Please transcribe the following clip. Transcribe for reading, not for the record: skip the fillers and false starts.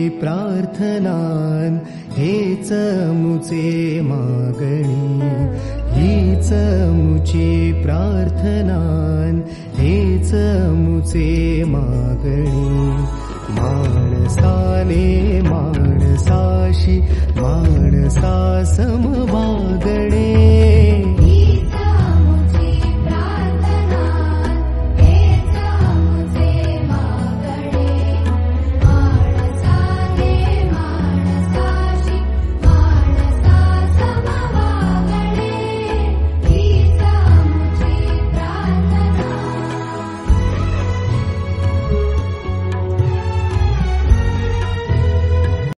प्रार्थनान हेच मुचे मागणी, हीच मुची प्रार्थनान हेच मुचे मागणी. माणसाने माणसाशी माणसा समभाव